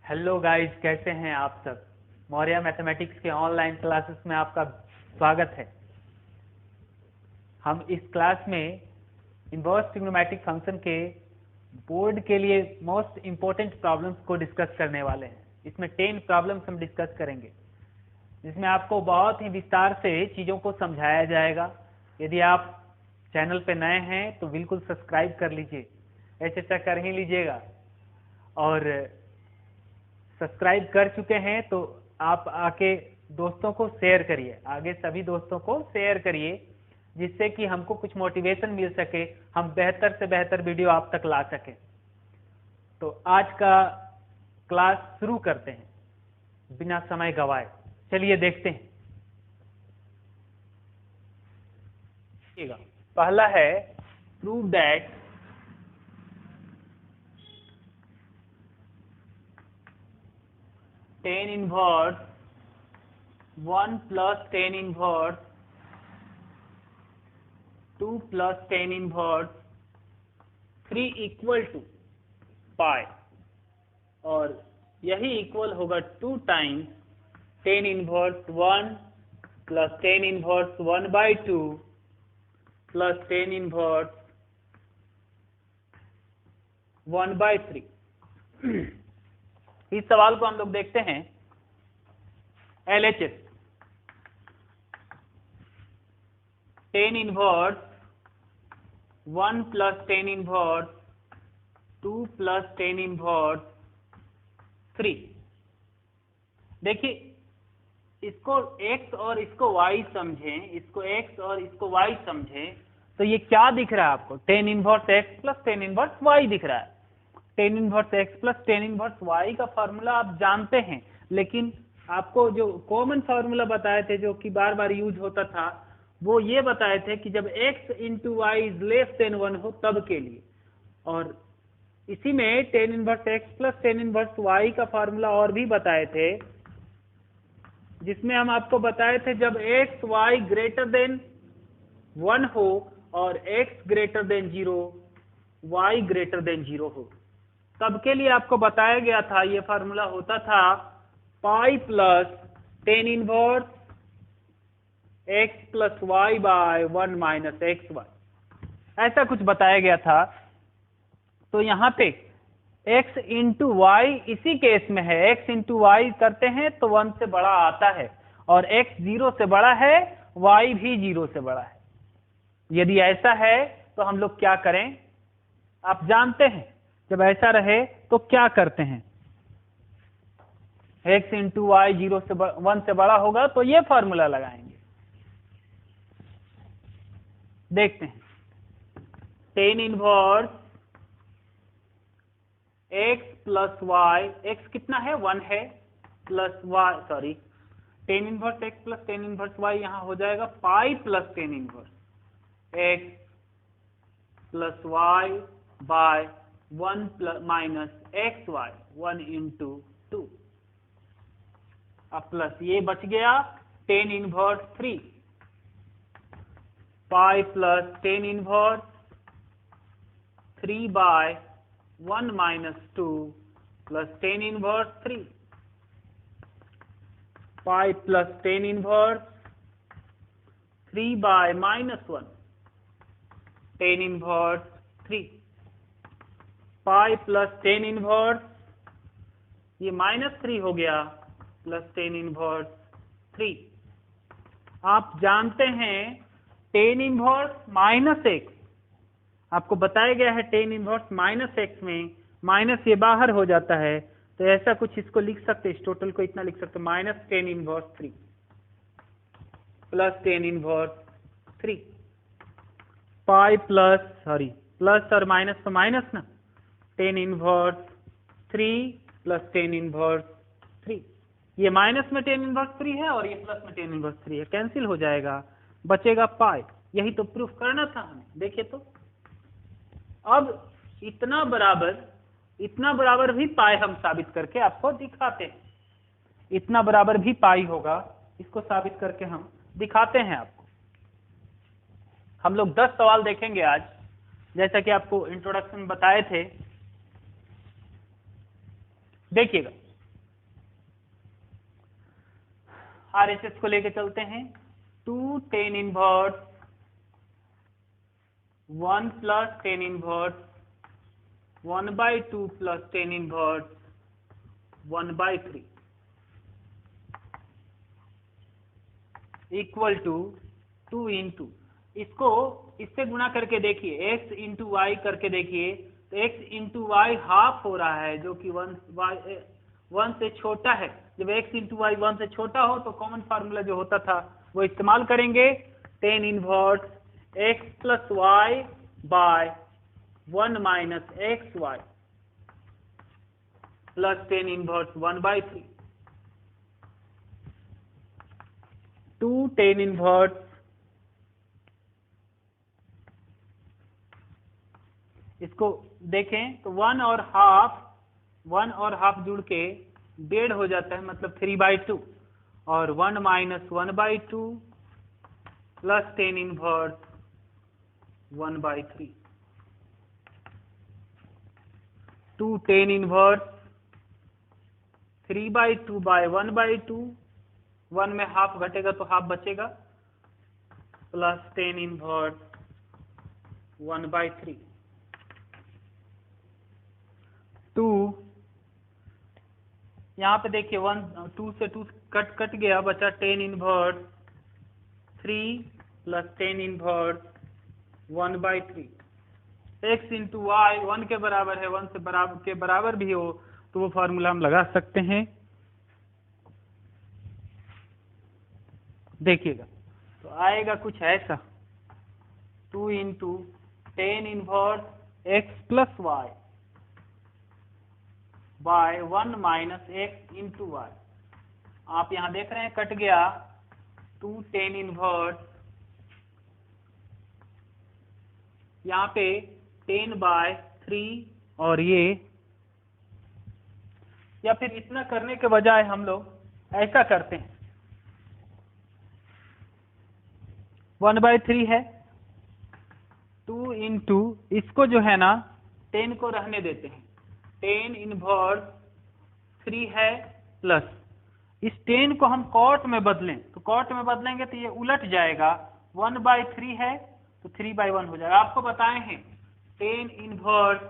Hello guys, कैसे हैं आप सब। मौर्य मैथमेटिक्स के ऑनलाइन क्लासेस में आपका स्वागत है। हम इस क्लास में इनवर्स ट्रिग्नोमेट्रिक फंक्शन के बोर्ड के लिए मोस्ट इम्पोर्टेंट प्रॉब्लम्स को डिस्कस करने वाले हैं। इसमें 10 प्रॉब्लम्स हम डिस्कस करेंगे, जिसमें आपको बहुत ही विस्तार से चीज़ों को समझाया जाएगा। यदि आप चैनल पे नए हैं तो बिल्कुल सब्सक्राइब कर लीजिए, ऐसा कर ही लीजिएगा। और सब्सक्राइब कर चुके हैं तो आप आके दोस्तों को शेयर करिए, आगे सभी दोस्तों को शेयर करिए, जिससे कि हमको कुछ मोटिवेशन मिल सके, हम बेहतर से बेहतर वीडियो आप तक ला सके। तो आज का क्लास शुरू करते हैं बिना समय गवाए। चलिए देखते हैं। पहला है prove that tan inverse 1 plus tan inverse 2 plus tan inverse 3 equal to pi, और यही इक्वल होगा 2 times tan inverse 1 plus tan inverse 1/2 plus tan inverse 1/3। इस सवाल को हम लोग देखते हैं LHS। tan inverse 1 plus tan inverse 2 plus tan inverse 3। देखिए, इसको x और इसको y समझें, इसको x और इसको y समझें, तो ये क्या दिख रहा है आपको? tan inverse x plus tan inverse y दिख रहा है। tan inverse x plus tan inverse y का फॉर्मूला आप जानते हैं, लेकिन आपको जो कॉमन फार्मूला बताए थे, जो कि बार बार यूज होता था, वो ये बताए थे कि जब x into y is less than 1 हो तब के लिए। और इसी में tan inverse x plus tan inverse y का फार्मूला और भी बताए थे, जिसमें हम आपको बताए थे जब x y ग्रेटर देन 1 हो और x greater than 0 y greater than 0 हो, तब के लिए आपको बताया गया था। ये फार्मूला होता था pi plus tan inverse x plus y by 1 minus x y, ऐसा कुछ बताया गया था। तो यहाँ पे x इंटू वाई इसी केस में है, x इंटू वाई करते हैं तो 1 से बड़ा आता है, और x 0 से बड़ा है, y भी 0 से बड़ा है। यदि ऐसा है तो हम लोग क्या करें, आप जानते हैं। जब ऐसा रहे तो क्या करते हैं, x इंटू वाई 1 से बड़ा होगा तो ये फॉर्मूला लगाएंगे। देखते हैं, tan inverse x plus y, x कितना है? 1 है, plus y, sorry, tan inverse x plus tan inverse y यहां हो जाएगा pi plus tan inverse x plus y by 1 plus minus x y 1 into 2। अब प्लस ये बच गया tan inverse 3 pi plus tan inverse 3 by 1 minus 2 plus tan inverse 3 pi plus tan inverse 3 by minus 1 tan inverse 3 pi plus tan inverse, ये -3 हो गया, plus tan inverse 3। आप जानते हैं tan इनवर्स -x, आपको बताया गया है tan इनवर्स -x में माइनस ये बाहर हो जाता है, तो ऐसा कुछ इसको लिख सकते, इस टोटल को इतना लिख सकते, minus tan inverse 3 plus tan inverse 3 pi plus, sorry, plus और माइनस तो माइनस ना, tan inverse 3 plus tan inverse 3। ये माइनस में tan इनवर्स 3 है और ये प्लस में tan इनवर्स 3 है, कैंसिल हो जाएगा, बचेगा पाई। यही तो प्रूफ करना था हमें। देखिए तो अब इतना बराबर भी पाई हम साबित करके आपको दिखाते हैं। इतना बराबर भी पाई होगा, इसको साबित करके हम दिखाते हैं आपको। हम लोग 10 सवाल देखेंगे आज, जैसा कि आपको इंट्रोडक्शन में बताए थे। देखिएगा, RHS को लेके चलते हैं। 2 tan inverse 1 plus tan inverse 1/2 plus tan inverse 1/3 equal to 2 into, इसको इससे गुणा करके देखिए, x इंटू वाई करके देखिए, तो x इंटू वाई हाफ हो रहा है, जो कि 1 से छोटा है। जब x इंटू वाई 1 से छोटा हो तो कॉमन फार्मूला जो होता था वो इस्तेमाल करेंगे, tan inverse x plus y by 1 minus x y plus tan inverse 1/3। 2 tan inverse, इसको देखें तो 1 और हाफ जुड़ के 1.5 हो जाता है, मतलब 3/2, और 1 minus 1/2 plus tan inverse 1/3। 2 tan inverse 3/2 by 1/2, 1 में हाफ घटेगा तो हाफ बचेगा, प्लस tan इनवर्स 1/3। 2 यहाँ पे देखिए 2 से 2 कट गया, बचा tan inverse 3 plus tan inverse 1/3। x into y 1 के बराबर है, 1 से के बराबर भी हो तो वो फार्मूला हम लगा सकते हैं। देखिएगा तो आएगा कुछ ऐसा, 2 into tan inverse x plus y by 1 minus x into y. आप यहां देख रहे हैं कट गया, 2 tan इनवर्स, यहाँ पे 10/3, और ये, या फिर इतना करने के बजाय हम लोग ऐसा करते हैं, 1/3 है, 2 इंटू, इसको जो है ना 10 को रहने देते हैं, tan इनवर्स 3 है, प्लस इस 10 को हम कॉट में बदलें, तो कॉट में बदलेंगे तो ये उलट जाएगा, 1/3 है तो 3/1 हो जाएगा। आपको बताए हैं tan इनवर्स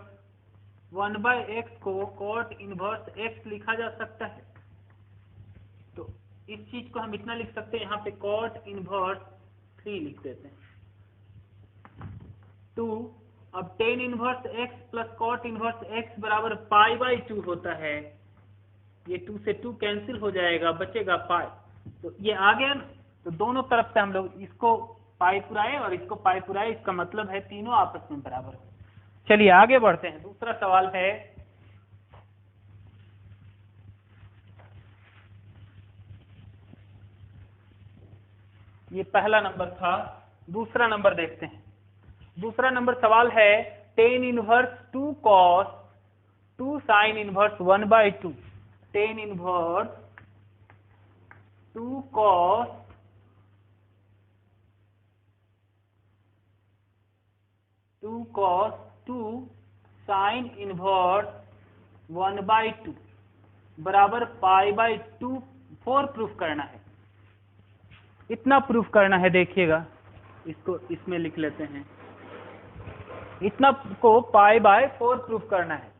1/x को कॉट इनवर्स x लिखा जा सकता है, तो इस चीज को हम इतना लिख सकते हैं, यहाँ पे कॉट इनवर्स 3 लिख देते हैं। 2, अब tan inverse x plus cot inverse x बराबर π/2 होता है, ये 2 से 2 कैंसिल हो जाएगा, बचेगा पाई, तो ये आ गया ना, तो दोनों तरफ से हम लोग इसको पाई पुराए और इसको पाई पुराए, इसका मतलब है तीनों आपस में बराबर है। चलिए आगे बढ़ते हैं। दूसरा सवाल है, ये पहला नंबर था, दूसरा नंबर देखते हैं। दूसरा नंबर सवाल है, tan inverse 2 cos 2 sin inverse 1/2, tan inverse 2 cos 2 sin inverse 1/2 बराबर π/2 4 प्रूफ करना है। इतना प्रूफ करना है, देखिएगा इसको इसमें लिख लेते हैं, इतना को π/4 प्रूफ करना है।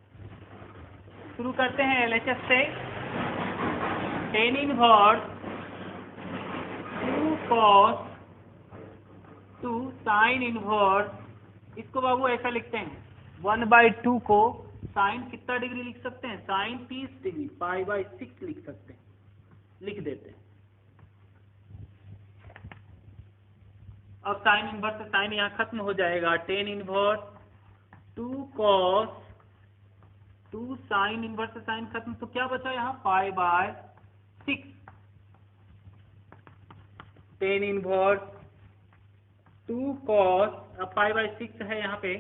शुरू करते हैं LHS से, tan inverse 2 cos 2 sin inverse, इसको बाबू ऐसा लिखते हैं, 1/2 को साइन कितना डिग्री लिख सकते हैं, साइन 30 डिग्री, π/6 लिख सकते हैं, लिख देते हैं। अब साइन इनवर्स से साइन यहाँ खत्म हो जाएगा, tan inverse 2 cos 2 sine inverse से साइन खत्म, तो क्या बचा यहाँ, π/6, tan इनवर्स 2 cos, अब π/6 है यहाँ पे,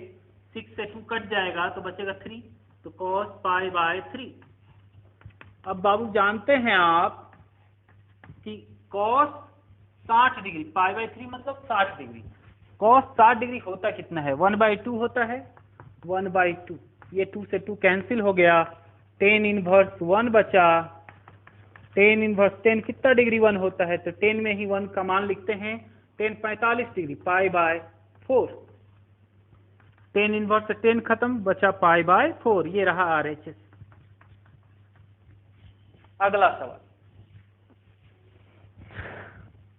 6 से 2 कट जाएगा तो बचेगा 3, तो cos π/3। अब बाबू जानते हैं आप कि cos 60 डिग्री, π/3 मतलब 60 डिग्री, cos 60 डिग्री होता कितना है, 1/2 होता है, 1/2, ये 2 से 2 कैंसिल हो गया, tan इनवर्स 1 बचा, टेन इनवर्स, टेन कितना डिग्री 1 होता है, तो टेन में ही 1 का मान लिखते हैं, ten 45 degree, pi by 4। Tan inverse से टेन खत्म, बचा पाई बाय 4, ये रहा RHS। अगला सवाल,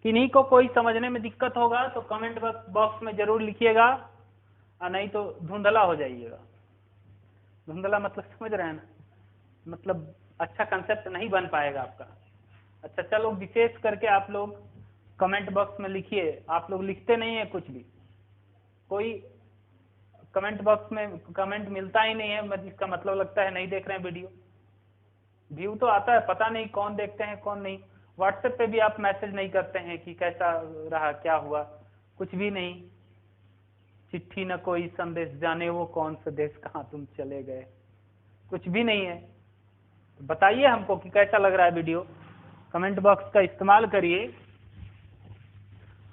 किन्हीं को कोई समझने में दिक्कत होगा तो कमेंट बॉक्स में जरूर लिखिएगा, और नहीं तो धुंधला हो जाइएगा। धुंधला मतलब समझ रहे हैं ना, मतलब अच्छा कंसेप्ट नहीं बन पाएगा आपका। अच्छा चलो, विशेष करके आप लोग कमेंट बॉक्स में लिखिए। आप लोग लिखते नहीं है कुछ भी, कोई कमेंट बॉक्स में कमेंट मिलता ही नहीं है, इसका मतलब लगता है नहीं देख रहे हैं वीडियो। व्यू तो आता है, पता नहीं कौन देखते हैं कौन नहीं। व्हाट्सएप पे भी आप मैसेज नहीं करते हैं कि कैसा रहा, क्या हुआ, कुछ भी नहीं। चिट्ठी न कोई संदेश, जाने वो कौन सा देश, कहाँ तुम चले गए, कुछ भी नहीं है। बताइए हमको कि कैसा लग रहा है वीडियो। कमेंट बॉक्स का इस्तेमाल करिए।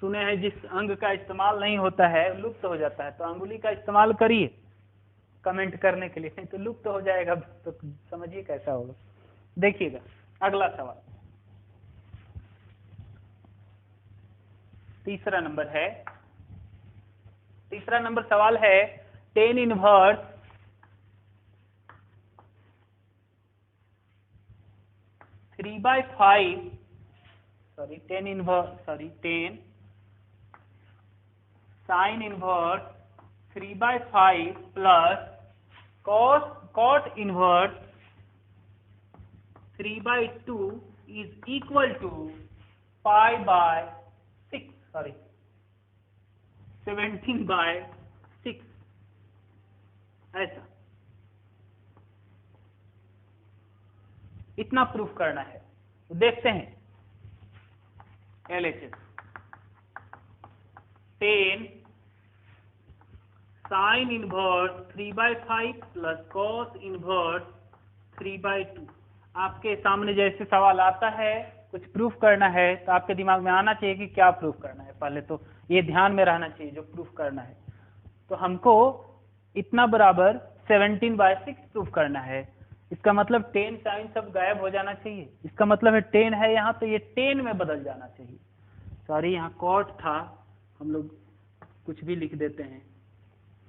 सुने हैं जिस अंग का इस्तेमाल नहीं होता है लुप्त हो जाता है, तो अंगुली का इस्तेमाल करिए कमेंट करने के लिए, नहीं तो लुप्त हो जाएगा। तो समझिए कैसा होगा। देखिएगा अगला सवाल, तीसरा नंबर है। तीसरा नंबर सवाल है, tan inverse three by five, tan sine inverse 3/5 plus cot inverse 3/2 is equal to pi by 6, 17/6। ऐसा इतना प्रूफ करना है। तो देखते हैं LHS। 10 sign inverse 3/5 plus cos inverse 3/2। आपके सामने जैसे सवाल आता है, कुछ प्रूफ करना है, तो आपके दिमाग में आना चाहिए कि क्या प्रूफ करना है। पहले तो ये ध्यान में रहना चाहिए जो प्रूफ करना है। तो हमको इतना बराबर 17/6 प्रूफ करना है। इसका मतलब 10 साइन सब गायब हो जाना चाहिए। इसका मतलब है 10 है यहाँ, तो ये 10 में बदल जाना चाहिए। सॉरी, यहाँ कॉट था, हम लोग कुछ भी लिख देते हैं,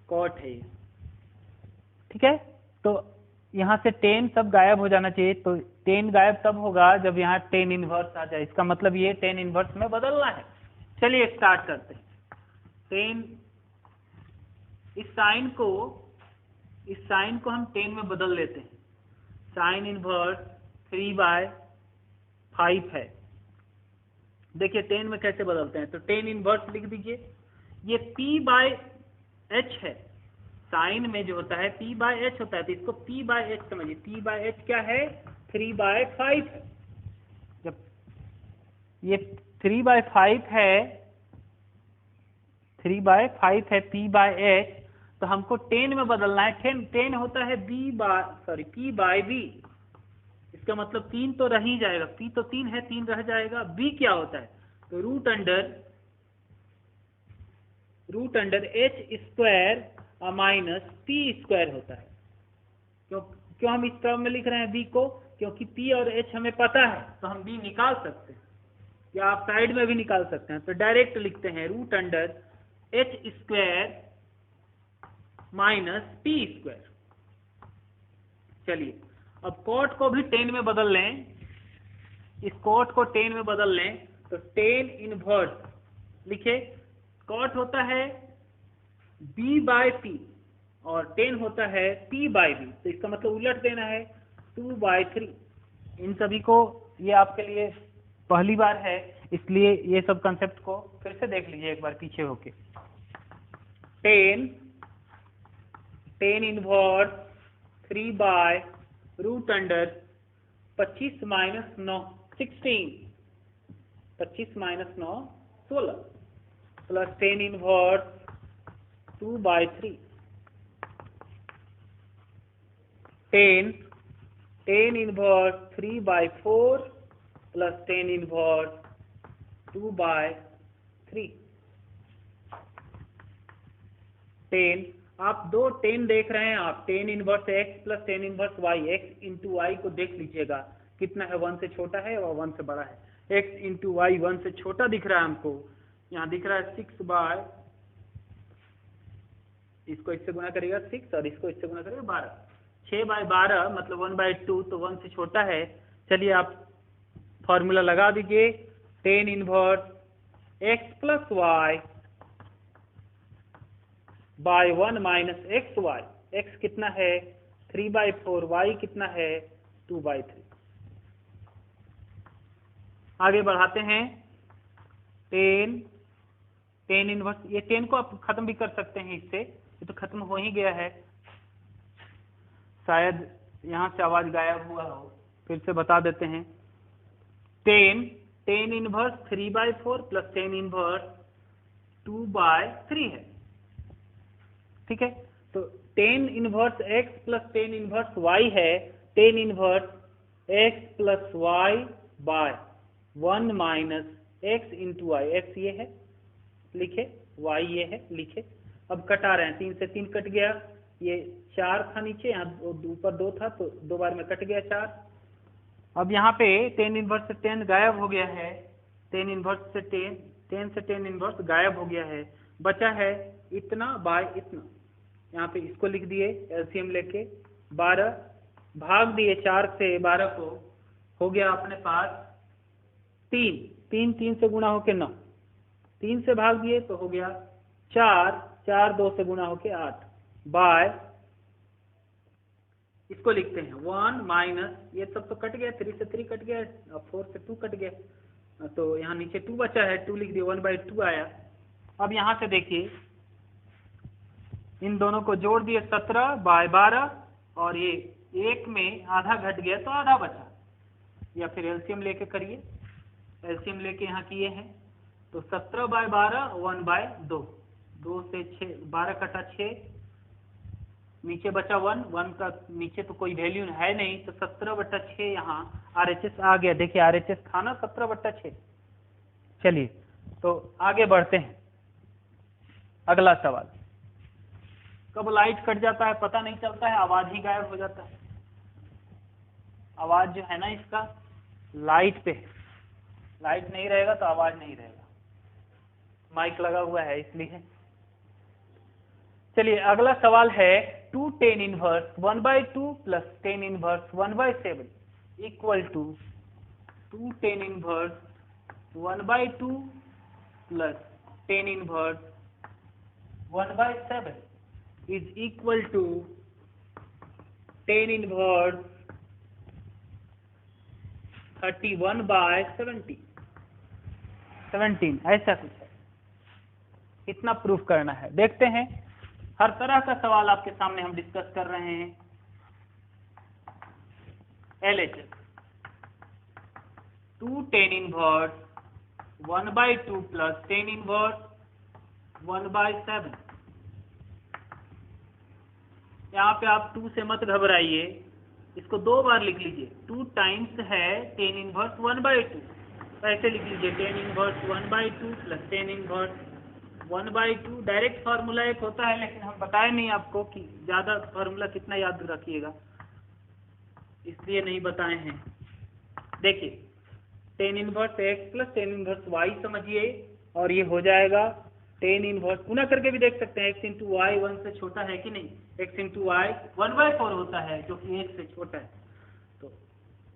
कॉट है ये, ठीक है। तो यहाँ से 10 सब गायब हो जाना चाहिए। तो 10 गायब तब होगा जब यहाँ 10 इनवर्स आ जाए। इसका मतलब ये 10 इनवर्स में बदलना है। चलिए स्टार्ट करते हैं। 10, इस साइन को हम 10 में बदल लेते हैं। साइन इनवर्स 3/5 है। देखिए 10 में कैसे बदलते हैं, तो 10 इनवर्स लिख दीजिए। ये P/H है। साइन में जो होता है P/H होता है, तो इसको P/H समझिए। P/H क्या है, 3/5 है। जब ये 3/5 है, 3/5 है P/H, तो हमको 10 में बदलना है। 10 होता है P/B। इसका मतलब 3 तो रह ही जाएगा, P तो 3 है, 3 रह जाएगा। B क्या होता है, तो root under H square minus P square होता है। क्यों हम इस टर्म में लिख रहे हैं B को, क्योंकि P और H हमें पता है, तो हम B निकाल सकते हैं, या आप साइड में भी निकाल सकते हैं। तो डायरेक्ट लिखते हैं root under H square minus P square. चलिए अब कॉट को भी 10 में बदल लें। इस कॉट को 10 में बदल लें, तो 10 इनवर्स लिखे। कॉट होता है B/P और 10 होता है P/B, तो इसका मतलब उलट देना है 2/3। इन सभी को, ये आपके लिए पहली बार है, इसलिए ये सब कंसेप्ट को फिर से देख लीजिए एक बार पीछे होके। 10 इनवर्स 3/रूट under 25 minus 9 16, 25 minus 9 16, plus 10 inverse 2/3। 10 inverse 3/4 plus 10 inverse 2/3। 10, आप दो 10 देख रहे हैं, आप 10 inverse x plus 10 inverse y, x into y को देख लीजिएगा। कितना है, 1 से छोटा है और 1 से बड़ा है। x इंटू वाई 1 से छोटा दिख रहा है हमको, यहाँ दिख रहा है 6 बाय, इसको इससे गुना करेगा 6 और इसको इससे गुना करेगा 12, 6 बाय 12 मतलब 1/2, तो 1 से छोटा है। चलिए आप फॉर्मूला लगा दीजिए, tan inverse x plus y by 1 minus x y, x कितना है 3/4, वाई कितना है 2/3। आगे बढ़ाते हैं, tan इनवर्स, ये tan को आप खत्म भी कर सकते हैं इससे, ये तो खत्म हो ही गया है, शायद यहाँ से आवाज गायब हुआ हो, फिर से बता देते हैं। tan inverse 3/4 plus tan inverse 2/3 है, ठीक है। तो tan inverse x plus tan inverse y है, tan inverse x plus y by 1 minus x into y, x ये है लिखे, y ये है लिखे। अब कटा रहे हैं, 3 से 3 कट गया, ये 4 था नीचे, यहाँ ऊपर 2 था, तो 2 बार में कट गया 4। अब यहाँ पे tan इनवर्स से tan गायब हो गया है, tan इनवर्स से tan से tan इनवर्स गायब हो गया है, बचा है इतना बाय इतना। यहाँ पे इसको लिख दिए एलसीएम लेके, 12 भाग दिए 4 से 12 को, हो गया अपने पास 3 से गुणा होके 9, 3 से भाग दिए तो हो गया 4 2 से गुणा होके 8 बाय, इसको लिखते हैं 1 माइनस, ये सब तो कट गया, 3 से 3 कट गया, 4 से 2 कट गया, तो यहाँ नीचे 2 बचा है, 2 लिख दिए, 1/2 आया। अब यहाँ से देखिए, इन दोनों को जोड़ दिए 17 बाय 12, और ये एक में आधा घट गया तो आधा बचा, या फिर एलसीएम लेके करिए, एलसीएम लेके यहाँ किए हैं, तो 17 बाय 12 1/2, 2 से 6, 12 कटा 6, नीचे बचा 1 का नीचे तो कोई वैल्यू है नहीं, तो 17/6 यहाँ RHS आ गया। देखिए RHS था ना 17/6। चलिए तो आगे बढ़ते हैं, अगला सवाल। कब लाइट कट जाता है पता नहीं चलता है, आवाज ही गायब हो जाता है। आवाज जो है ना इसका लाइट पे, लाइट नहीं रहेगा तो आवाज नहीं रहेगा, माइक लगा हुआ है इसलिए। चलिए अगला सवाल है, 2 tan inverse 1/2 plus tan inverse 1/7 equal to 2 tan inverse 1/2 plus tan inverse 1/7 is equal to tan inverse 31/17, ऐसा कुछ है। इतना प्रूफ करना है, देखते हैं। हर तरह का सवाल आपके सामने हम डिस्कस कर रहे हैं। LHS 2 tan inverse 1/2 plus tan inverse 1/7। यहाँ पे आप 2 से मत घबराइए, इसको 2 बार लिख लीजिए, 2 टाइम्स है tan इनवर्स 1/2, ऐसे लिख लीजिए tan inverse 1/2 plus tan inverse 1/2। Direct formula एक होता है, लेकिन हम बताए नहीं आपको कि ज्यादा फार्मूला कितना याद रखिएगा, इसलिए नहीं बताए हैं। देखिए tan inverse x plus tan inverse y समझिए, और ये हो जाएगा tan इनवर्स, गुना करके भी देख सकते हैं, x इंटू वाई 1 से छोटा है कि नहीं, x इंटू वाई 1/4 होता है जो कि 1 से छोटा है, तो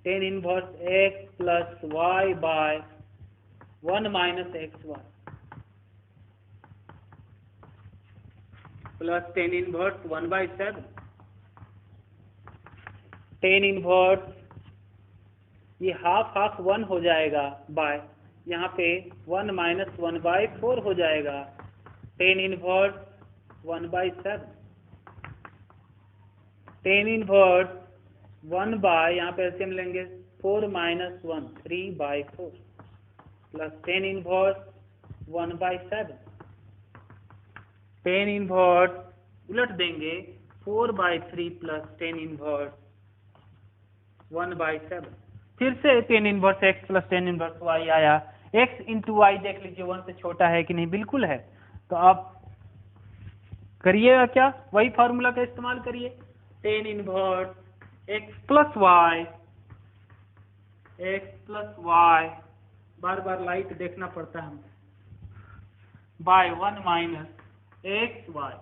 tan inverse x plus y by 1 minus x y plus tan inverse 1/7, tan inverse ये हाफ 1 हो जाएगा बाय, यहाँ पे 1 माइनस 1/4 हो जाएगा, tan inverse 1/7, tan inverse 1 by, यहाँ पे एलसीएम लेंगे 4 minus 1 3/4 plus tan inverse 1/7, tan inverse उलट देंगे 4/3 प्लस tan इनवर्स 1/7। फिर से tan inverse x plus tan inverse y आया, x इंटू वाई देख लीजिए 1 से छोटा है कि नहीं, बिल्कुल है, तो आप करिएगा क्या, वही फार्मूला का इस्तेमाल करिए, tan inverse x plus y x plus y, बार बार लाइट देखना पड़ता है हमें, by 1 minus x y,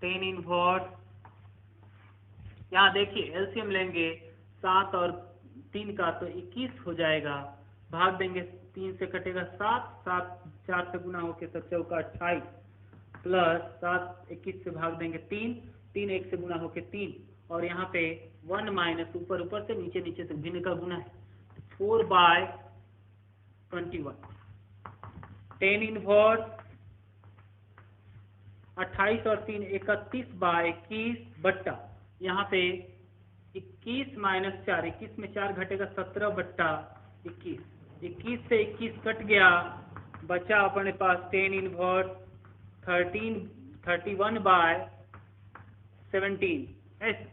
tan inverse. यहाँ देखिए एलसीएम लेंगे 7 और 3 का तो 21 हो जाएगा, भाग देंगे 3 से कटेगा 7, 7 4 से गुना होके 7 चौका 28 प्लस 7 21 से भाग देंगे 3, 3 1 से गुना होके 3 और यहाँ पे 1 माइनस ऊपर ऊपर से नीचे नीचे से भिन्न का गुना है, 4/21 टेन इनवर्स 28 और 3 31/21 बट्टा यहाँ पे 21 माइनस 4, 21 में 4 घटेगा 17/21, 21 से 21 कट गया, बचा अपने पास टेन इनवर्स 31/17।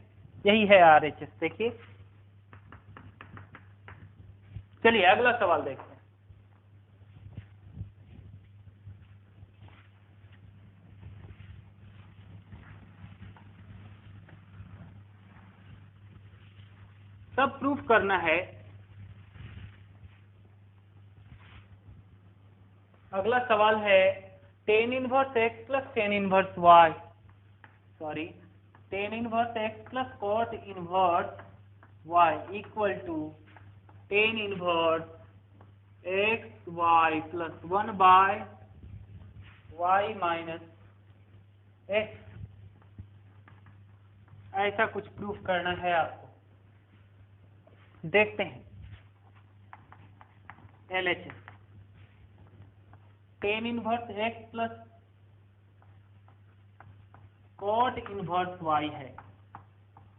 यही है RHS। देखिए चलिए अगला सवाल देखते हैं। सब प्रूफ करना है। अगला सवाल है tan inverse x plus tan inverse y, sorry tan inverse x plus cot inverse y equal to tan inverse x y plus 1/y minus x. ऐसा कुछ प्रूफ करना है आपको। देखते हैं LHS, tan inverse x plus cot inverse y है।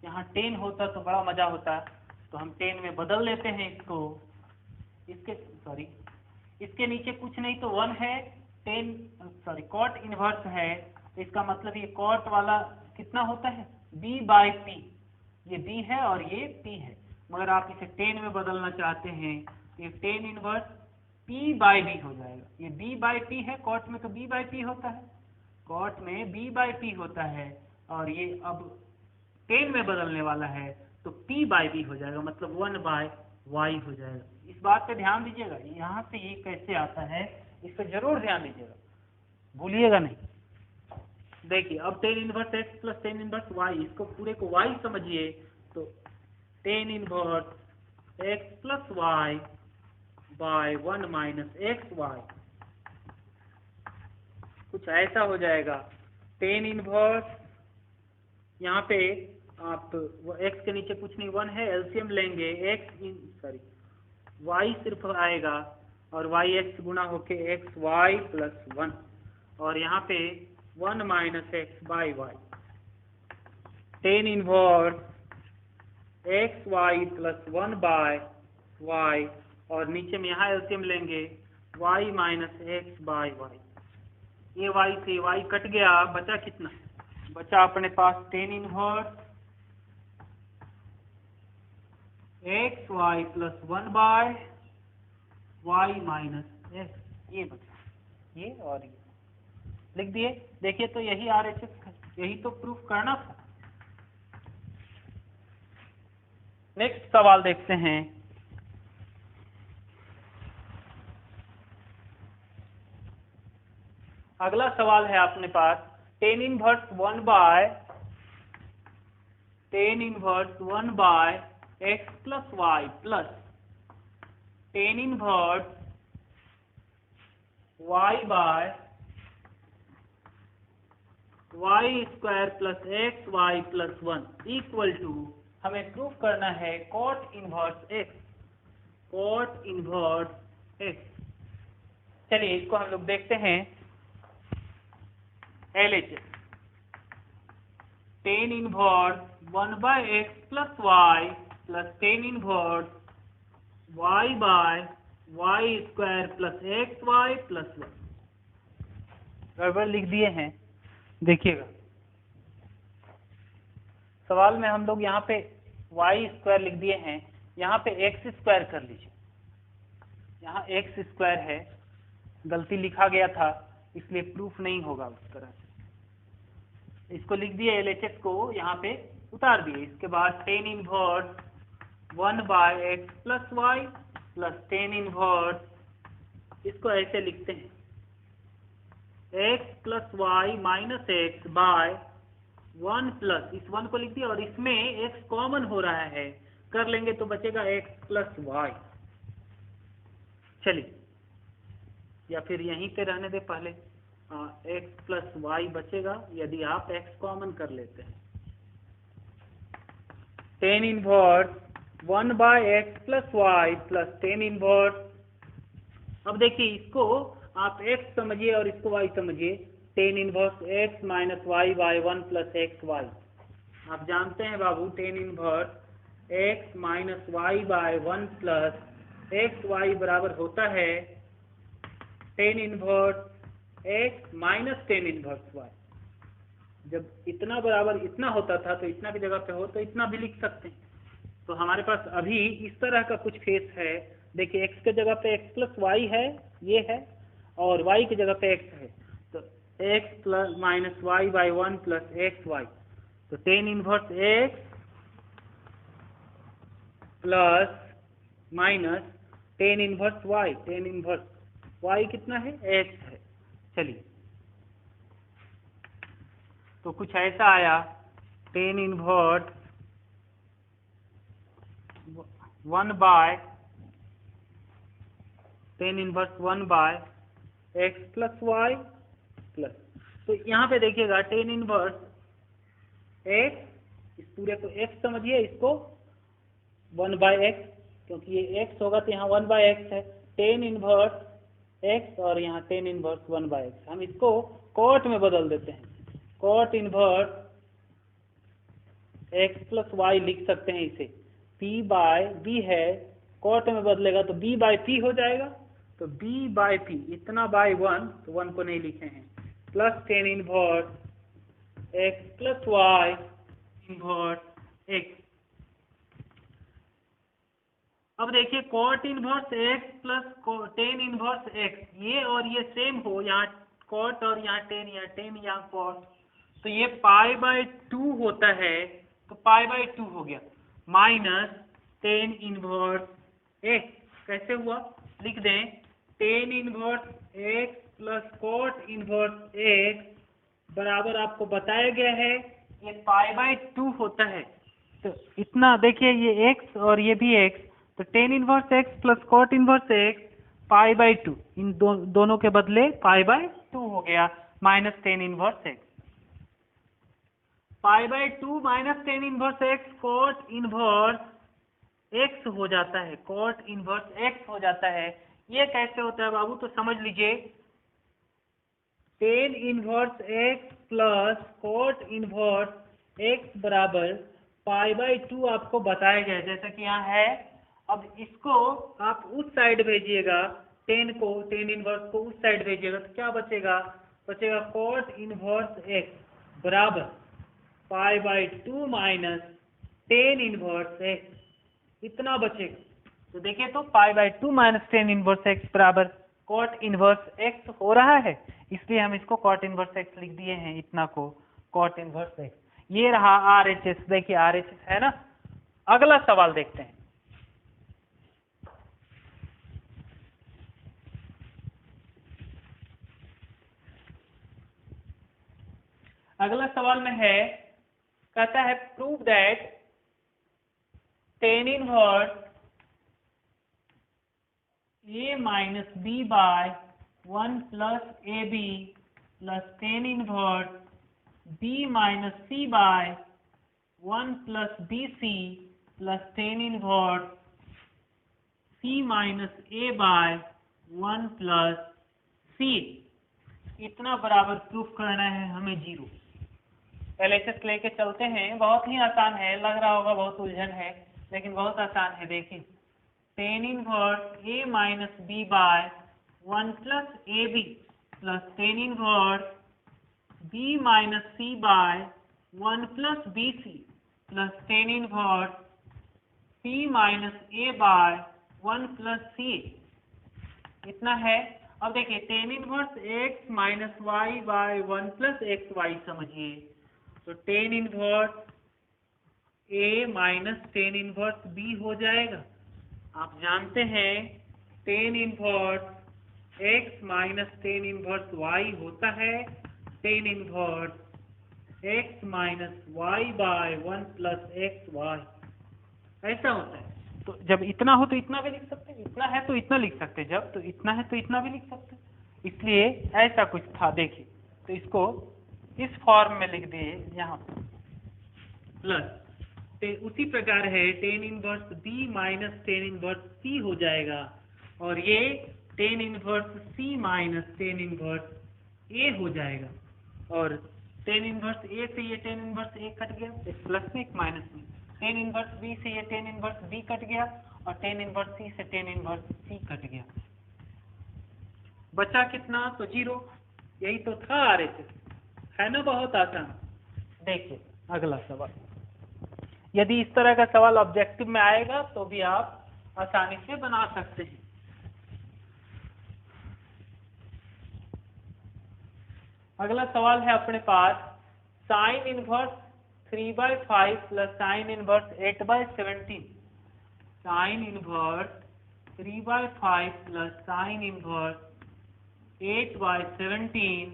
यहाँ 10 होता तो बड़ा मजा होता, तो हम 10 में बदल लेते हैं इसको, इसके नीचे कुछ नहीं तो 1 है, कॉट इनवर्स है, इसका मतलब ये कॉट वाला कितना होता है b/p, ये b है और ये p है, मगर आप इसे 10 में बदलना चाहते हैं, ये 10 इनवर्स p/b हो जाएगा। ये b/p है, कॉट में तो b/p होता है, कॉट में b/p होता है, और ये अब 10 में बदलने वाला है तो p/b हो जाएगा, मतलब 1/y हो जाएगा। इस बात पे ध्यान दीजिएगा, यहाँ से ये कैसे आता है इस पे जरूर ध्यान दीजिएगा, भूलिएगा नहीं। देखिए अब tan inverse x plus tan inverse y, इसको पूरे को y समझिए, तो tan inverse x plus y by 1 minus x y, कुछ ऐसा हो जाएगा। टेन इनवर्स यहाँ पे आप x के नीचे कुछ नहीं 1 है, एलसीएम लेंगे y सिर्फ आएगा और yx गुना होके xy प्लस 1 और यहाँ पे 1 minus x by y, tan inverse x y plus 1/y और नीचे में यहाँ एलसीएम लेंगे y minus x by y, ये y से y कट गया, बचा कितना, बचा अपने पास tan inverse x y plus 1/y minus x, ये बचा, ये और ये लिख दिए। देखिए तो यही RHS, यही तो प्रूफ करना था। नेक्स्ट सवाल देखते हैं। अगला सवाल है अपने पास tan inverse 1/x plus y plus tan inverse y square plus x y plus 1 equal to, हमें प्रूफ करना है कॉट इनवर्स x। चलिए इसको हम लोग देखते हैं। LHS, tan inverse 1/x plus y plus tan inverse y square plus x y plus 1, गड़बड़ लिख दिए हैं, देखिएगा सवाल में हम लोग यहाँ पे y स्क्वायर लिख दिए हैं, यहाँ पे x स्क्वायर कर लीजिए, यहाँ x स्क्वायर है, गलती लिखा गया था इसलिए प्रूफ नहीं होगा उस तरह से, इसको लिख दिए LHS को यहाँ पे उतार दिए। इसके बाद tan inverse 1/x plus y plus tan inverse, इसको ऐसे लिखते हैं x plus y minus x by 1 plus, इस 1 को लिख दिया और इसमें x कॉमन हो रहा है, कर लेंगे तो बचेगा x प्लस वाई। चलिए, या फिर यहीं पे रहने दे पहले, x प्लस वाई बचेगा यदि आप x कॉमन कर लेते हैं। Tan inverse 1/x plus y plus tan inverse, अब देखिए इसको आप x समझिए और इसको y समझिए। Tan inverse x minus y by 1 plus x y, आप जानते हैं बाबू tan inverse x minus y by 1 plus x y बराबर होता है tan inverse x minus tan inverse y। जब इतना बराबर इतना होता था तो इतना की जगह पे हो तो इतना भी लिख सकते हैं। तो हमारे पास अभी इस तरह का कुछ केस है। देखिए x के जगह पे x प्लस वाई है, ये है, और y की जगह पे x है, तो x plus minus y by 1 plus x y, तो tan inverse x plus minus tan inverse y, tan inverse y कितना है, x है। चलिए, तो कुछ ऐसा आया, tan inverse 1 by tan inverse 1 by x plus y plus, तो यहाँ पे देखिएगा टेन इनवर्स एक्स, इस पूरे को x समझिए, इसको 1 बाय एक्स, क्योंकि ये x होगा तो यहाँ 1 बाय एक्स है, टेन इनवर्स x और यहाँ टेन इनवर्स 1 बाय एक्स। हम इसको कॉट में बदल देते हैं, cot inverse x plus y लिख सकते हैं इसे, p बाय b है, कॉट में बदलेगा तो b बाय p हो जाएगा, तो b बाय p, इतना बाय 1, तो 1 को नहीं लिखे हैं, plus tan inverse x plus y inverse x। अब देखिए cot inverse x plus tan inverse x, ये और ये सेम हो, यहाँ कॉट और यहाँ टेन यहाँ कॉट, तो ये पाई बाय 2 होता है, तो पाई बाय 2 हो गया, माइनस टेन इनवर्स x, कैसे हुआ, लिख दें tan inverse x plus cot inverse x बराबर आपको बताया गया है ये पाई बाय 2 होता है। तो इतना देखिए ये x और ये भी x, तो tan inverse x plus cot inverse x pi by 2, इन दोनों के बदले पाई बाय 2 हो गया, minus tan inverse x, pi by 2 minus tan inverse x cot inverse x हो जाता है, कॉट इनवर्स x हो जाता है। ये कैसे होता है बाबू, तो समझ लीजिए tan inverse x plus cot inverse x बराबर पाई बाय 2 आपको बताया गया है, जैसा कि यहाँ है। अब इसको आप उस साइड भेजिएगा, टेन इनवर्स को उस साइड भेजिएगा तो क्या बचेगा, बचेगा कॉट इनवर्स x बराबर पाई by 2 minus tan inverse x, इतना बचेगा। तो देखिए तो पाई by 2 minus tan inverse x बराबर कॉट इनवर्स x हो रहा है, इसलिए हम इसको कॉट इनवर्स x लिख दिए हैं, इतना को कॉट इनवर्स x। ये रहा RHS, देखिए RHS है ना। अगला सवाल देखते हैं। अगला सवाल में है, कहता है prove that tan inverse a minus b by 1 plus ab plus tan inverse b minus c by 1 plus bc plus tan inverse c minus a by 1 plus c, इतना बराबर प्रूफ करना है हमें 0। LHS लेके चलते हैं, बहुत ही आसान है, लग रहा होगा बहुत उलझन है, लेकिन बहुत आसान है। देखिए tan inverse a minus b by 1 plus ab plus tan inverse b minus c by 1 plus bc plus tan inverse c minus a by 1 plus c, इतना है। अब देखिए tan inverse x minus y by 1 plus x y समझिए, तो tan inverse a minus tan inverse b हो जाएगा। आप जानते हैं tan inverse x minus tan inverse y होता है tan inverse x minus y by 1 plus x y, ऐसा होता है। तो जब इतना हो तो इतना भी लिख सकते हैं, इतना है तो इतना लिख सकते हैं, जब तो इतना है तो इतना भी लिख सकते हैं, इसलिए ऐसा कुछ था। देखिए तो इसको इस फॉर्म में लिख दिए यहाँ पे प्लस उसी प्रकार है tan inverse b minus tan inverse c हो जाएगा, और ये ten inverse c minus tan inverse a हो जाएगा, और टेन इनवर्स a से ये टेन इनवर्स a कट गया, एक प्लस में एक माइनस में, टेन इनवर्स b से ये टेन इनवर्स b कट गया, और टेन इनवर्स c से टेन इनवर्स c कट गया। बचा कितना? तो 0। यही तो था RHS, है ना, बहुत आसान। देखिए अगला सवाल, यदि इस तरह का सवाल ऑब्जेक्टिव में आएगा तो भी आप आसानी से बना सकते हैं। अगला सवाल है अपने पास sine inverse 3/5 plus sign inverse 8/17। Sine inverse 3/5 plus sign inverse 8/17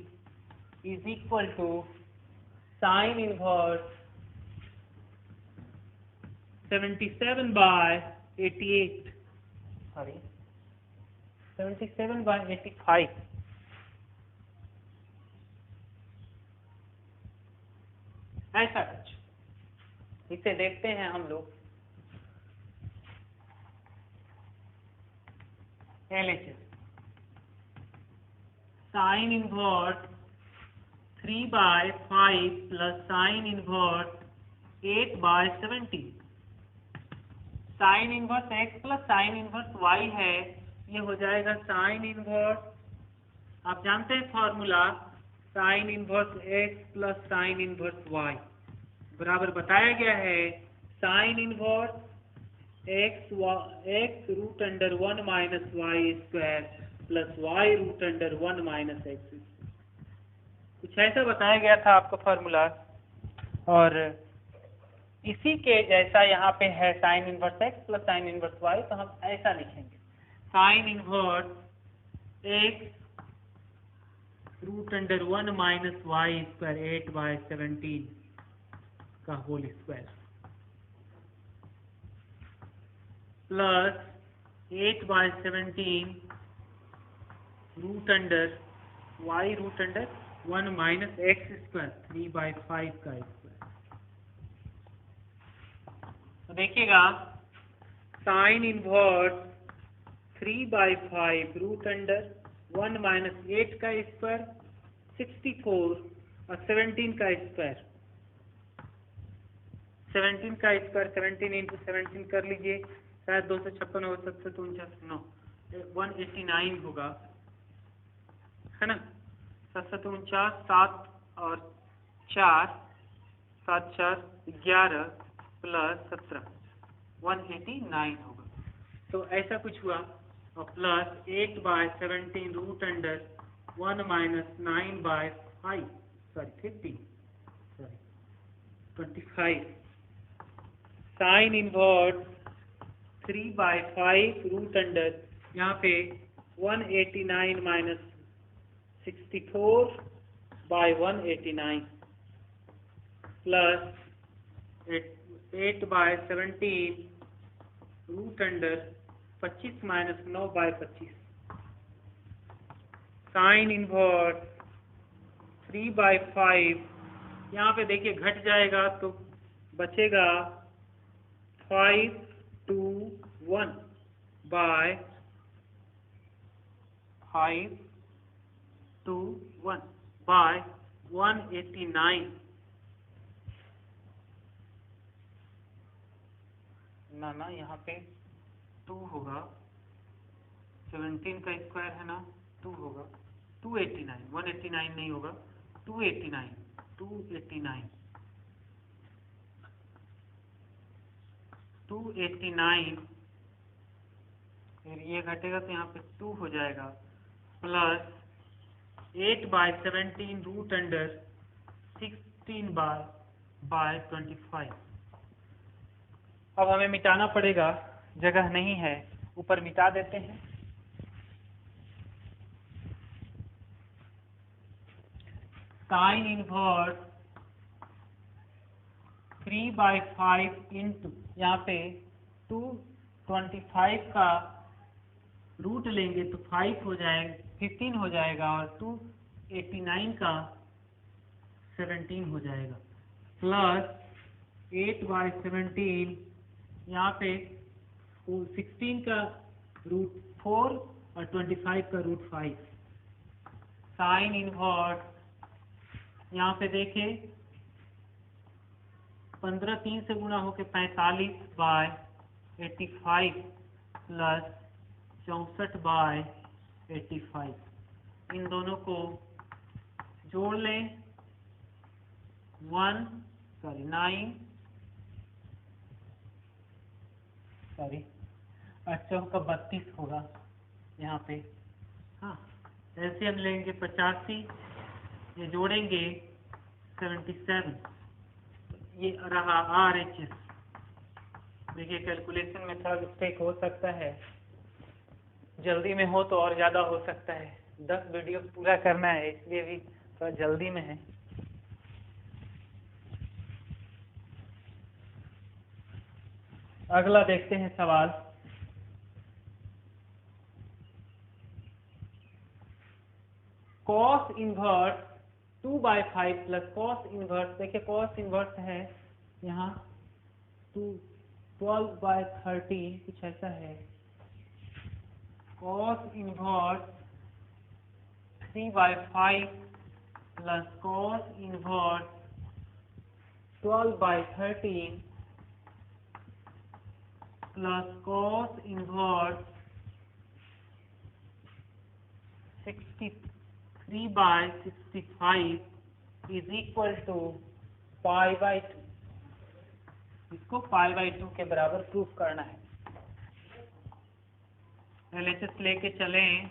is equal to sine inverse 77/88, sorry 77/85। ऐसा कुछ, इसे देखते हैं हम लोग। LHS sign inverse 3/5 plus sign inverse 8/17। Sine inverse x plus sign inverse y है, ये हो जाएगा साइन इनवर्स, आप जानते हैं formula, sin inverse x plus sign inverse y बराबर बताया गया है sin inverse x root under 1 minus y square plus y root under 1 minus x, कुछ ऐसा बताया गया था आपका फॉर्मूला। और इसी के जैसा यहाँ पे है sin inverse x plus sign inverse y, तो हम ऐसा लिखेंगे sin inverse x root under 1 minus y square 8/17 का whole square plus 8/17 root under y root under 1 minus x square 3/5 का स्क्वायर। तो देखिएगा sin inverse 3/5 root under 1 minus 8 का square 64 और 17 का स्क्वायर, 17 का स्क्वायर 17 इंटू 17 कर लीजिए, शायद 256 हो सकता है, 189 होगा, है ना, 749 7 और 4 7 4 11 प्लस 17 189 होगा। तो ऐसा कुछ हुआ, और plus 8/17 root under 1 minus 9/5 sorry 15 sorry 25 sin inverse 3/5 root under यहाँ पे 189 minus 64/189 plus 8/17 root under 25 minus 9/25 sin inverse 3/5, यहाँ पे देखिए घट जाएगा तो बचेगा 521 बाय 521 बाय 189, ना यहाँ पे 2 होगा, 17 का स्क्वायर है ना, 2 होगा, 289 189 नहीं होगा, 289 फिर ये घटेगा तो यहाँ पे 2 हो जाएगा, प्लस 8/17 रूट अंडर 16 बाय 25 अब हमें मिटाना पड़ेगा, जगह नहीं है, ऊपर मिटा देते हैं। साइन इनवर्स 3/5 इंटू, यहाँ पे 225 का रूट लेंगे तो 5 हो जाएगा, 15 हो जाएगा, और 289 का 17 हो जाएगा, प्लस 8/17, यहाँ पे 16 का रूट 4 और 25 का रूट 5। साइन इनवर्स यहाँ पे देखें 15 3 से गुणा होके 45/85 प्लस 64/85, इन दोनों को जोड़ लें, 9 अच्छा का 32 होगा यहाँ पे। हाँ, ऐसे हम लेंगे 85, ये जोड़ेंगे 77, ये रहा RHS। देखिए कैलकुलेशन में थोड़ा मिस्टेक हो सकता है, जल्दी में हो तो और ज़्यादा हो सकता है, 10 वीडियो पूरा करना है इसलिए भी थोड़ा जल्दी में है। अगला देखते हैं सवाल। Cos inverse 2/5 plus cos inverse, देखिए कॉस इनवर्स है यहाँ 12/13 कुछ ऐसा है। Cos inverse 3/5 plus cos inverse 12/13 plus cos inverse 63/65 is equal to π/2। इसको π/2 के बराबर प्रूफ करना है। LHS लेके चलें,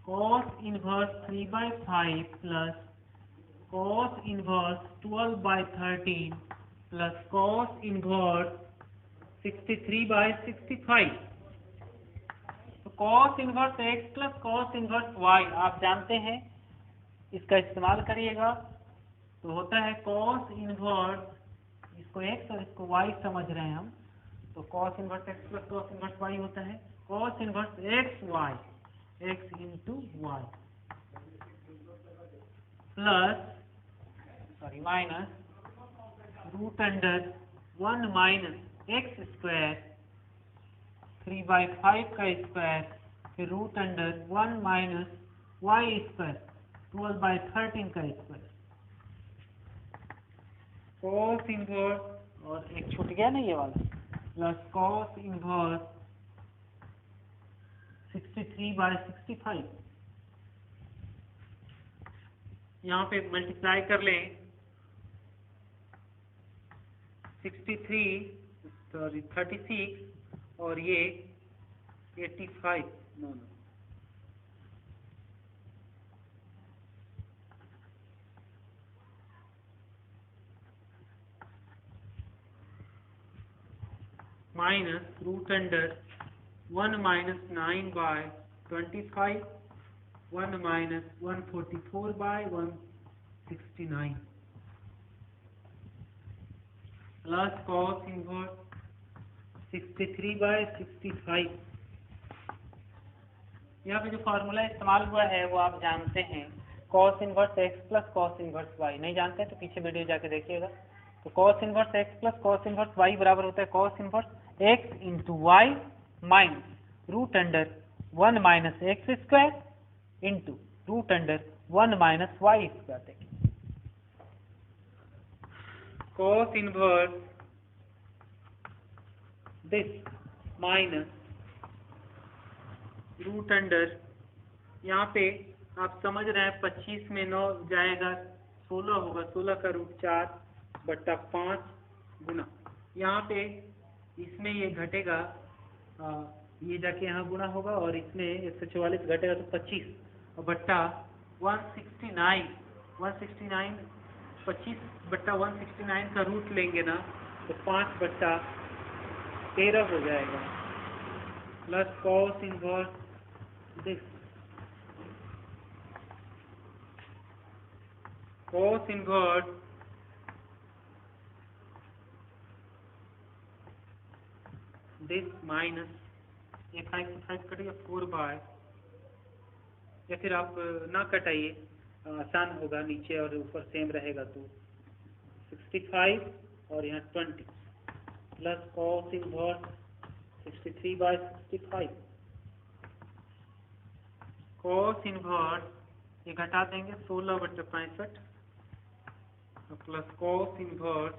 cos inverse 3/5 plus cos inverse 12/13 plus cos inverse 63/65। तो cos inverse x plus cos inverse y आप जानते हैं, इसका इस्तेमाल करिएगा तो होता है cos इनवर्स, इसको x और इसको y समझ रहे हैं हम, तो cos inverse x plus cos inverse y होता है cos inverse x into y plus minus root under 1 minus x square 3/5 का स्क्वायर, फिर root under 1 minus y square 12/13 का स्क्वायर। cos इनवर्स, और एक छूट गया ना ये वाला, प्लस cos इनवर्स 63/65, यहाँ पे मल्टीप्लाई कर लें 36 और ये 85 दोनों, minus root under 1 minus 9/25, 1 minus 144/169 plus cos inverse 63/65। यहाँ पे जो फार्मूला इस्तेमाल हुआ है वो आप जानते हैं, cos inverse x plus cos inverse y। नहीं जानते हैं तो पीछे वीडियो जाके देखिएगा। तो cos inverse x plus cos inverse y बराबर होता है cos inverse x into y minus root under 1 minus x square into root under 1 minus y square. देखिए cos inverse this minus root under, यहाँ पे आप समझ रहे हैं 25 में 9 जाएगा 16 होगा, 16 का रूट 4/5 गुना, यहाँ पे इसमें ये घटेगा, ये जाके यहाँ गुना होगा और इसमें 144 घटेगा तो 25 और बट्टा 169 25/169 का रूट लेंगे ना तो 5/13 हो जाएगा, plus cos inverse this, cos inverse this minus ये 5 से 5 कटेगा 4/, या फिर आप ना कटाइए, आसान होगा, नीचे और ऊपर सेम रहेगा, तो 65 और यहाँ 20 plus cos inverse 63/65, cos inverse ये घटा देंगे 16/65 प्लस कॉस इनवर्स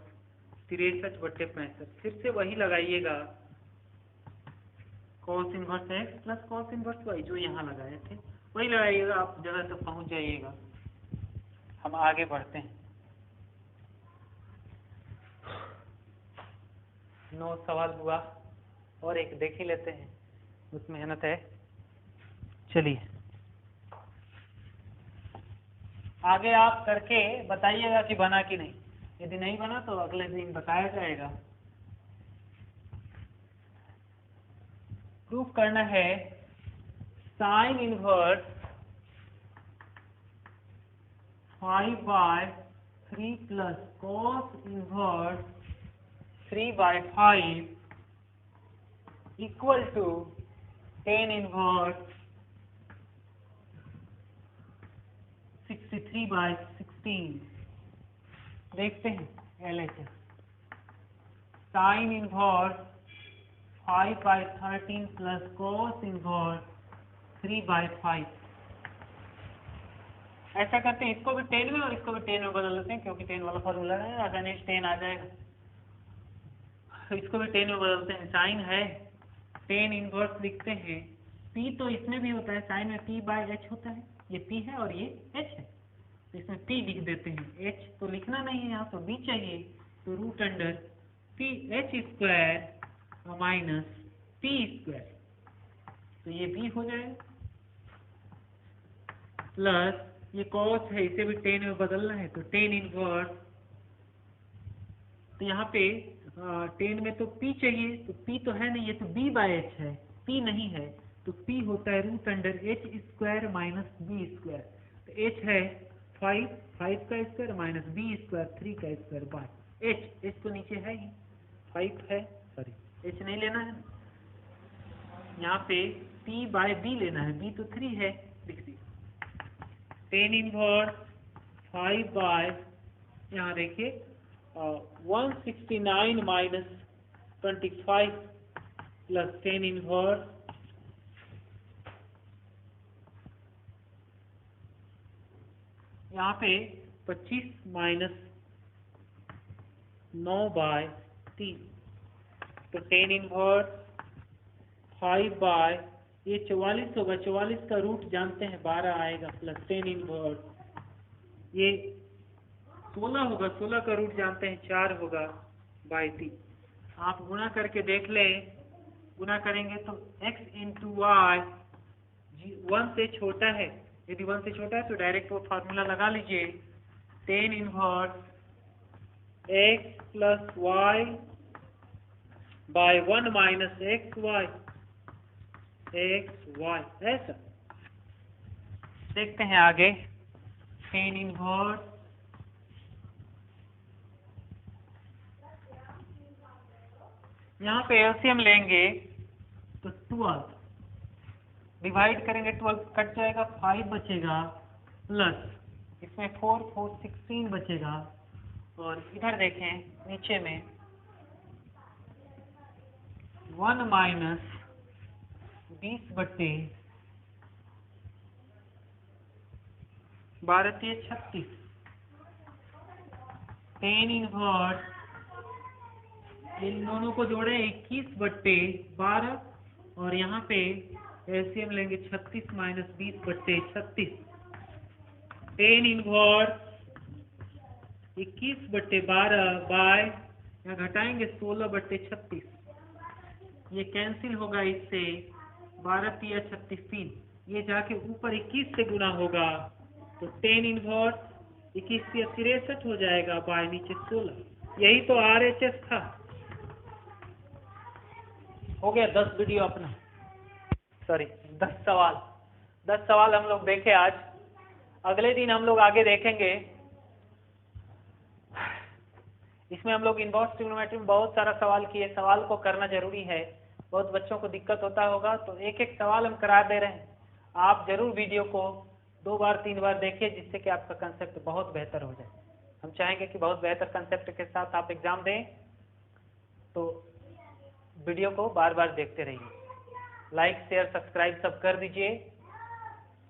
63/65, फिर से वही लगाइएगा, cos inverse x plus cos inverse y, जो यहाँ लगाए थे वही लगाइएगा, आप जगह तक पहुँच जाइएगा। हम आगे बढ़ते हैं। 9 सवाल हुआ, और एक देख ही लेते हैं, उसमें मेहनत है। चलिए आगे आप करके बताइएगा कि बना कि नहीं, यदि नहीं बना तो अगले दिन बताया जाएगा। प्रूफ करना है sin inverse 5/3 plus cos inverse 3/5 equal to tan inverse 63/16। देखते हैं LHS। Sign inverse 5/13 plus cos inverse 3/5। ऐसा करते हैं, इसको भी 10 में और इसको भी 10 में बदल देते हैं, क्योंकि 10 वाला फॉर्मूला है, आसानी से 10 आ जाएगा। इसको भी 10 में बदलते हैं। साइन है, tan इनवर्स लिखते हैं, p तो इसमें भी होता है, साइन में p/h होता है, ये p है और ये h है, तो इसमें p लिख देते हैं, h तो लिखना नहीं है यहाँ, तो b चाहिए, तो root under ph² minus p², तो ये b हो जाएगा, प्लस ये कॉस है, इसे भी 10 में बदलना है, तो tan इनवर्स, तो यहाँ पे 10 में तो p चाहिए, तो p तो है नहीं, ये तो b/h है, p नहीं है, तो p होता है root under h² minus b², तो h है 5 का स्क्वायर माइनस b² 3 का स्क्वायर बाय h तो नीचे है ही, 5 है, सॉरी h नहीं लेना है, यहाँ पे p/b लेना है, b तो 3 है, लिख दिया। tan इनवर्स 5/, यहाँ देखिए 169 माइनस 25 प्लस tan इनवर्स यहाँ पे 25 माइनस 9/3, तो tan इनवर्स 5/, ये 44 होगा, 44 का रूट जानते हैं 12 आएगा, प्लस tan इनवर्स ये 16 होगा, 16 का रूट जानते हैं 4 होगा, /3। आप गुणा करके देख लें, गुणा करेंगे तो x इंटू वाई 1 से छोटा है, यदि 1 से छोटा है तो डायरेक्ट वो फार्मूला लगा लीजिए, tan inverse x plus y by 1 minus x y, ऐसा। देखते हैं आगे, tan इनवर्स यहाँ पे एलसीएम लेंगे तो 12 डिवाइड करेंगे, 12 कट जाएगा, 5 बचेगा, प्लस इसमें 4 16 बचेगा, और इधर देखें नीचे में 1 माइनस 20/12×36, tan इनवर्स इन दोनों को जोड़े 21/12, और यहाँ पे एलसीएम लेंगे 36 माइनस 20/36, tan इनवर्स 21/12 बाय, यहाँ घटाएंगे 16/36, ये कैंसिल होगा इससे, 12×3=36, ये जाके ऊपर 21 से गुना होगा, तो tan इनवर्स 21×63 हो जाएगा, बाय नीचे 16, यही तो RHS था। हो गया 10 वीडियो अपना, सॉरी 10 सवाल हम लोग देखे आज। अगले दिन हम लोग आगे देखेंगे। इसमें हम लोग इनवर्स ट्रिग्नोमेट्री में बहुत सारा सवाल किए। सवाल को करना जरूरी है, बहुत बच्चों को दिक्कत होता होगा, तो एक एक सवाल हम करा दे रहे हैं। आप जरूर वीडियो को 2 बार 3 बार देखिए, जिससे कि आपका कंसेप्ट बहुत बेहतर हो जाए। हम चाहेंगे कि बहुत बेहतर कंसेप्ट के साथ आप एग्जाम दें, तो वीडियो को बार बार देखते रहिए। लाइक शेयर सब्सक्राइब सब कर दीजिए,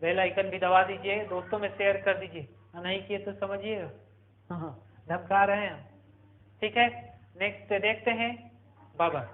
बेल आइकन भी दबा दीजिए, दोस्तों में शेयर कर दीजिए। नहीं किए तो समझिएगा, हाँ धमका रहे हैं। ठीक है, नेक्स्ट देखते हैं। Bye bye.